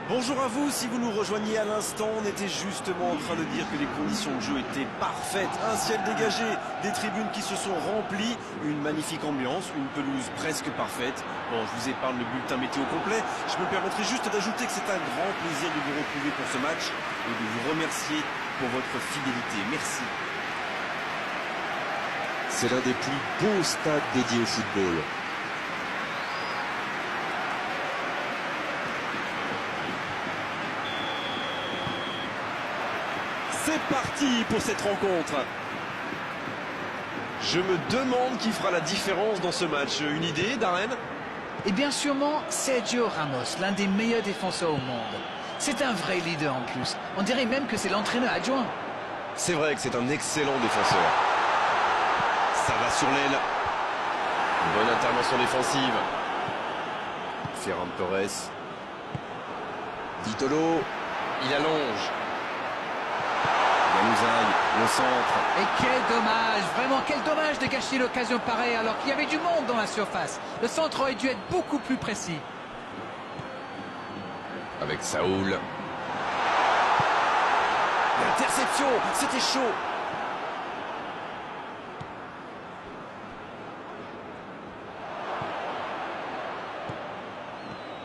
Bonjour à vous, si vous nous rejoignez à l'instant, on était justement en train de dire que les conditions de jeu étaient parfaites. Un ciel dégagé, des tribunes qui se sont remplies, une magnifique ambiance, une pelouse presque parfaite. Bon, je vous épargne le bulletin météo complet. Je me permettrai juste d'ajouter que c'est un grand plaisir de vous retrouver pour ce match et de vous remercier pour votre fidélité. Merci. C'est l'un des plus beaux stades dédiés au football. C'est parti pour cette rencontre. Je me demande qui fera la différence dans ce match. Une idée, Darren? Et bien sûrement Sergio Ramos, l'un des meilleurs défenseurs au monde. C'est un vrai leader en plus. On dirait même que c'est l'entraîneur adjoint. C'est vrai que c'est un excellent défenseur. Ça va sur l'aile. Bonne intervention défensive. Ferran Torres. Vitolo. Il allonge. Januzaj, le centre. Et quel dommage, vraiment quel dommage de gâcher l'occasion pareille alors qu'il y avait du monde dans la surface. Le centre aurait dû être beaucoup plus précis. Avec Saúl. L'interception, c'était chaud.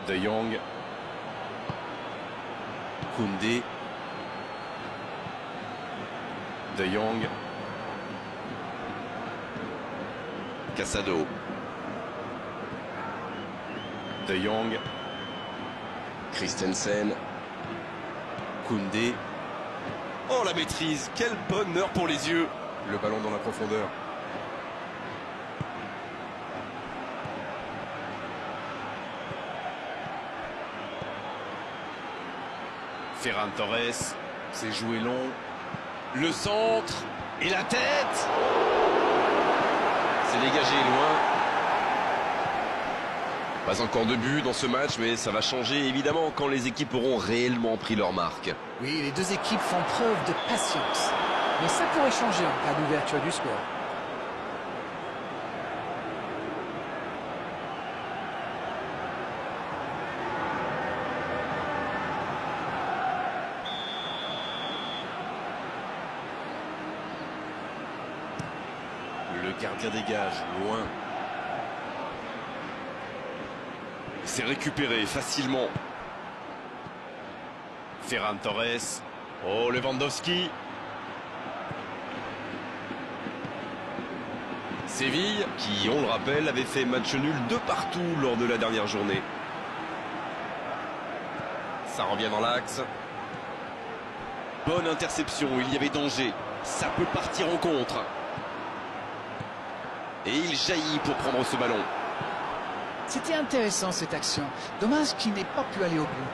De Jong. Koundé. De Jong. Casado. De Jong. Christensen. Koundé. Oh la maîtrise, quel bonheur pour les yeux. Le ballon dans la profondeur. Ferran Torres, c'est joué long. Le centre et la tête. C'est dégagé loin. Pas encore de but dans ce match, mais ça va changer évidemment quand les équipes auront réellement pris leur marque. Oui, les deux équipes font preuve de patience. Mais ça pourrait changer en cas d'ouverture du score. Le gardien dégage, loin. C'est récupéré facilement. Ferran Torres. Oh, Lewandowski. Séville, qui, on le rappelle, avait fait match nul de partout lors de la dernière journée. Ça revient dans l'axe. Bonne interception, il y avait danger. Ça peut partir en contre. Et il jaillit pour prendre ce ballon. C'était intéressant cette action. Dommage qu'il n'ait pas pu aller au bout.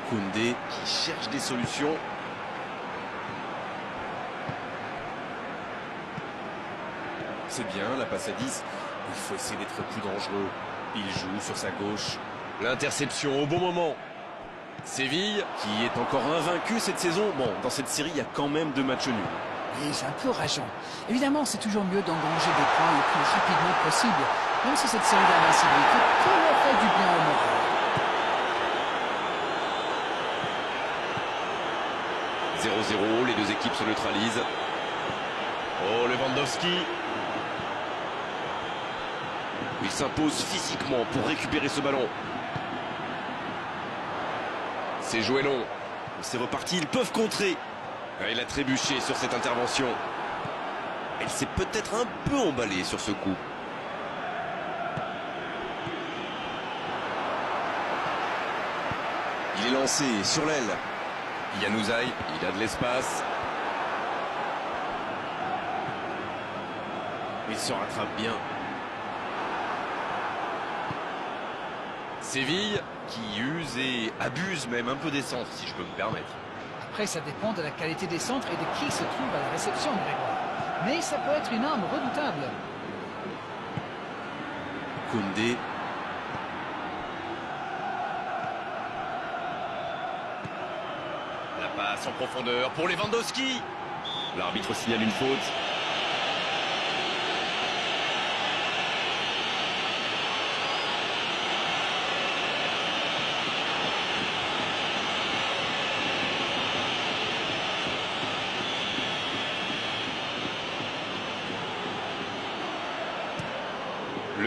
Koundé qui cherche des solutions. C'est bien la passe à 10. Il faut essayer d'être plus dangereux. Il joue sur sa gauche. L'interception au bon moment. Séville qui est encore invaincu cette saison. Bon, dans cette série, il y a quand même 2 matchs nuls. Oui, c'est un peu rageant. Évidemment, c'est toujours mieux d'engranger des points le plus rapidement possible, même si cette série d'invincibilité peut leur faire du bien au moral. 0-0, les deux équipes se neutralisent. Oh, Lewandowski. Il s'impose physiquement pour récupérer ce ballon. C'est joué long. C'est reparti, ils peuvent contrer. Il a trébuché sur cette intervention. Elle s'est peut-être un peu emballée sur ce coup. Il est lancé sur l'aile. Januzaj, il a de l'espace. Il se rattrape bien. Séville qui use et abuse même un peu des centres, si je peux me permettre. Après, ça dépend de la qualité des centres et de qui se trouve à la réception, Grégoire. Mais ça peut être une arme redoutable. Koundé. La passe en profondeur pour Lewandowski. L'arbitre signale une faute.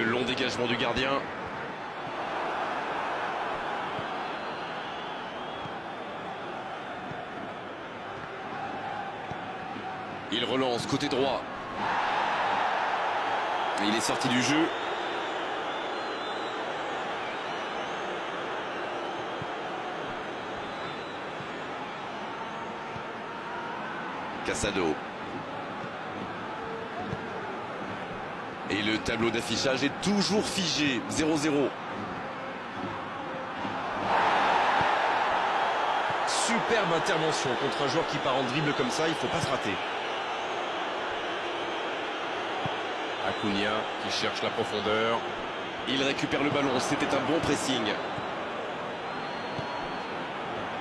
Le long dégagement du gardien. Il relance côté droit. Et il est sorti du jeu. Casado. Et le tableau d'affichage est toujours figé. 0-0. Superbe intervention contre un joueur qui part en dribble comme ça, il ne faut pas se rater. Acuna qui cherche la profondeur. Il récupère le ballon, c'était un bon pressing.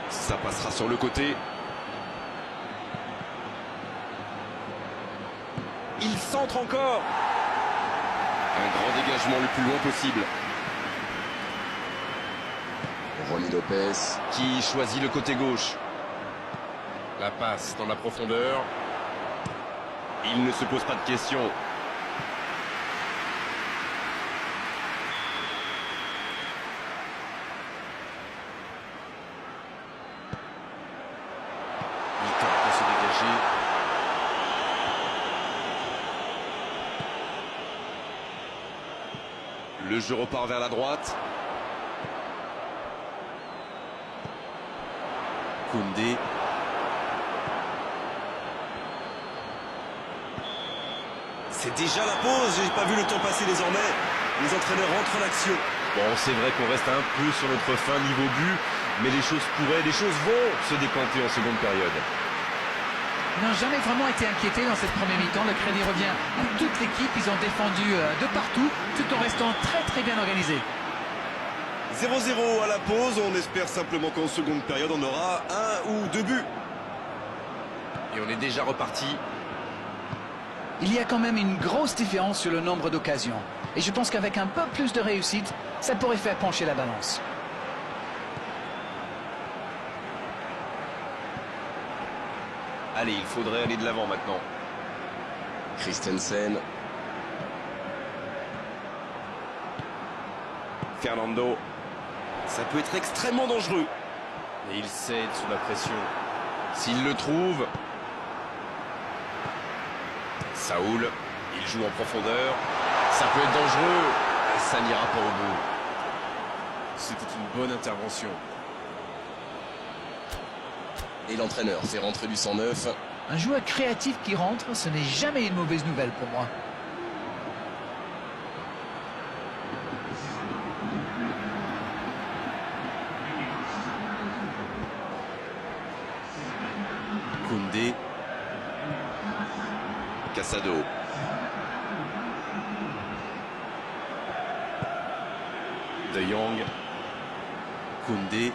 Ça passera sur le côté. Il centre encore. Un grand dégagement le plus loin possible. Ronnie Lopez. Qui choisit le côté gauche. La passe dans la profondeur. Il ne se pose pas de questions. Il tente de se dégager. Le jeu repart vers la droite. Koundé. C'est déjà la pause, j'ai pas vu le temps passer désormais. Les entraîneurs rentrent en action. Bon, c'est vrai qu'on reste un peu sur notre fin niveau but, mais les choses vont se décanter en seconde période. Ils n'ont jamais vraiment été inquiétés dans cette première mi-temps. Le crédit revient à toute l'équipe. Ils ont défendu de partout, tout en restant très bien organisés. 0-0 à la pause, on espère simplement qu'en seconde période on aura un ou deux buts. Et on est déjà reparti. Il y a quand même une grosse différence sur le nombre d'occasions. Et je pense qu'avec un peu plus de réussite, ça pourrait faire pencher la balance. Allez, il faudrait aller de l'avant maintenant. Christensen. Fernando. Ça peut être extrêmement dangereux. Et il cède sous la pression. S'il le trouve. Saoul. Il joue en profondeur. Ça peut être dangereux. Ça n'ira pas au bout. C'était une bonne intervention. Et l'entraîneur fait rentrer du 109. Un joueur créatif qui rentre, ce n'est jamais une mauvaise nouvelle pour moi. Koundé. Casado. De Jong. Koundé.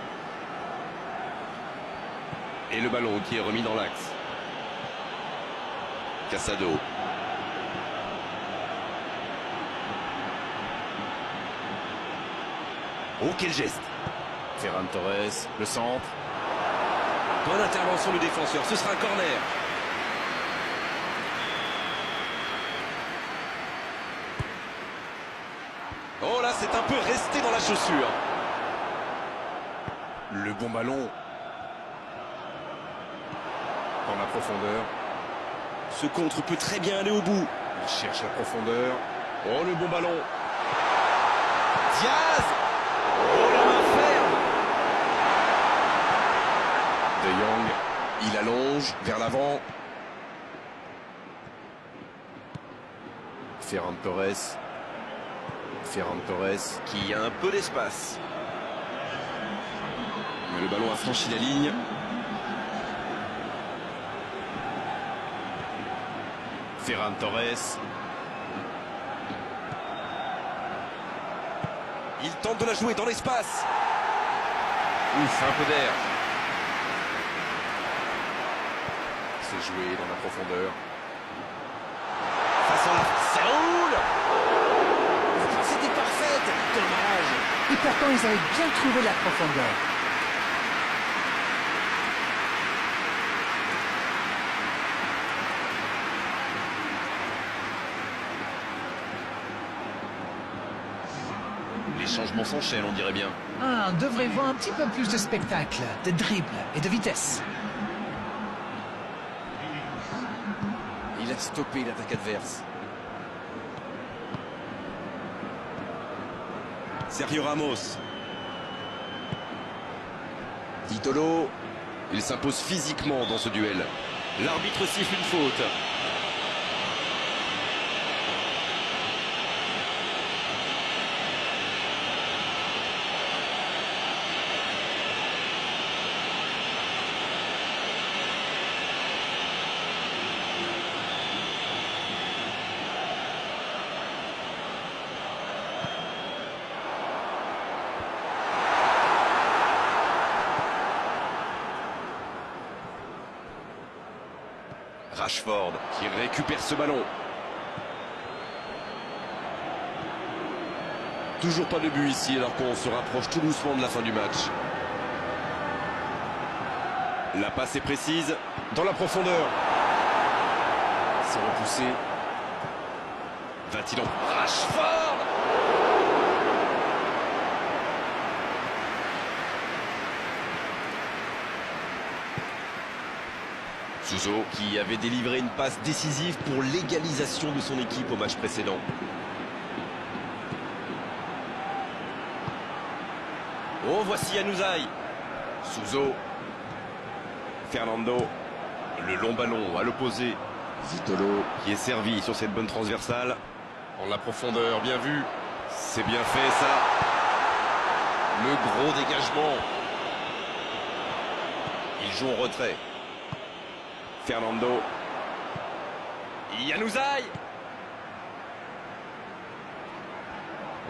Et le ballon qui est remis dans l'axe. Casado. Oh, quel geste! Ferran Torres, le centre. Bonne intervention du défenseur, ce sera un corner. Oh là, c'est un peu resté dans la chaussure. Le bon ballon. Dans la profondeur. Ce contre peut très bien aller au bout. Il cherche la profondeur. Oh, le bon ballon. Diaz. Oh, la main ferme. De Jong. Il allonge vers l'avant. Ferran Torres. Ferran Torres qui a un peu d'espace. Mais le ballon a franchi la ligne. Ferran Torres. Il tente de la jouer dans l'espace. Ouf, un peu d'air. C'est joué dans la profondeur. Face à la... Saoul. La passe était parfaite. Dommage. Et pourtant, ils avaient bien trouvé la profondeur. Les changements s'enchaînent, on dirait bien. Ah, on devrait voir un petit peu plus de spectacle, de dribble et de vitesse. Il a stoppé l'attaque adverse. Sergio Ramos. Vitolo. Il s'impose physiquement dans ce duel. L'arbitre siffle une faute. Rashford qui récupère ce ballon. Toujours pas de but ici alors qu'on se rapproche tout doucement de la fin du match. La passe est précise dans la profondeur. C'est repoussé. Va-t-il en... Rashford! Suso qui avait délivré une passe décisive pour l'égalisation de son équipe au match précédent. Oh, voici Januzaj. Suso. Fernando. Le long ballon à l'opposé. Vitolo. Qui est servi sur cette bonne transversale. En la profondeur, bien vu. C'est bien fait ça. Le gros dégagement. Il joue en retrait. Fernando. Januzaj.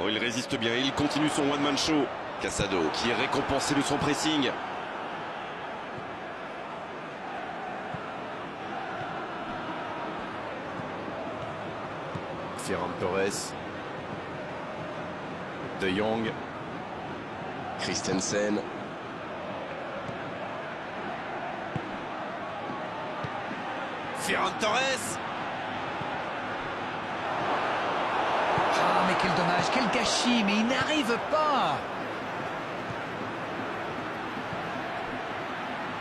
Oh, il résiste bien, il continue son one-man show. Casado qui est récompensé de son pressing. Ferran Torres. De Jong. Christensen. Ferran Torres. Ah, mais quel dommage, quel gâchis, mais il n'arrive pas.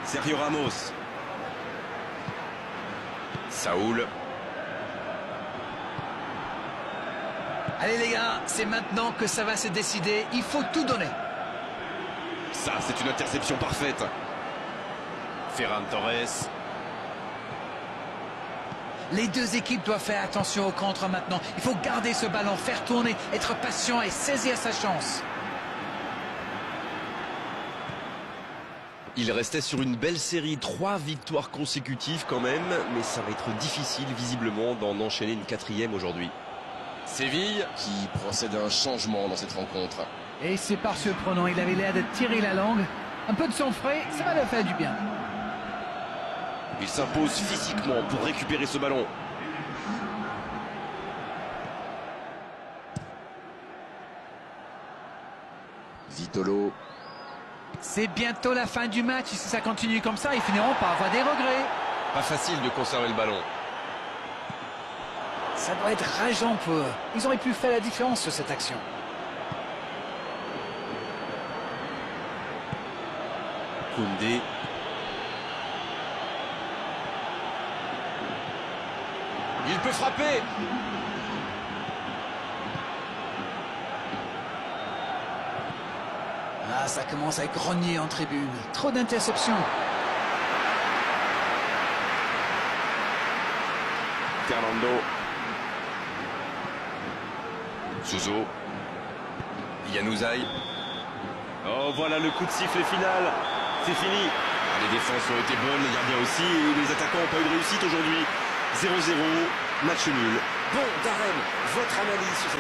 Sergio Ramos. Saúl. Allez les gars, c'est maintenant que ça va se décider, il faut tout donner. Ça, c'est une interception parfaite. Ferran Torres. Les deux équipes doivent faire attention au contre maintenant. Il faut garder ce ballon, faire tourner, être patient et saisir sa chance. Il restait sur une belle série, 3 victoires consécutives quand même, mais ça va être difficile visiblement d'en enchaîner une 4e aujourd'hui. Séville Qui procède à un changement dans cette rencontre. Et c'est par surprenant, il avait l'air de tirer la langue. Un peu de sang frais, ça va leur faire du bien. il s'impose physiquement pour récupérer ce ballon. Vitolo. C'est bientôt la fin du match. Si ça continue comme ça, ils finiront par avoir des regrets. Pas facile de conserver le ballon. Ça doit être rageant pour eux. Ils auraient pu faire la différence sur cette action. Koundé. Il peut frapper. Ah, ça commence à grogner en tribune. Trop d'interceptions. Fernando. Suso. Januzaj. Oh, voilà le coup de sifflet final. C'est fini. Les défenses ont été bonnes, les gardiens aussi, et les attaquants n'ont pas eu de réussite aujourd'hui. 0-0, match nul. Bon, Darren, votre analyse sur cette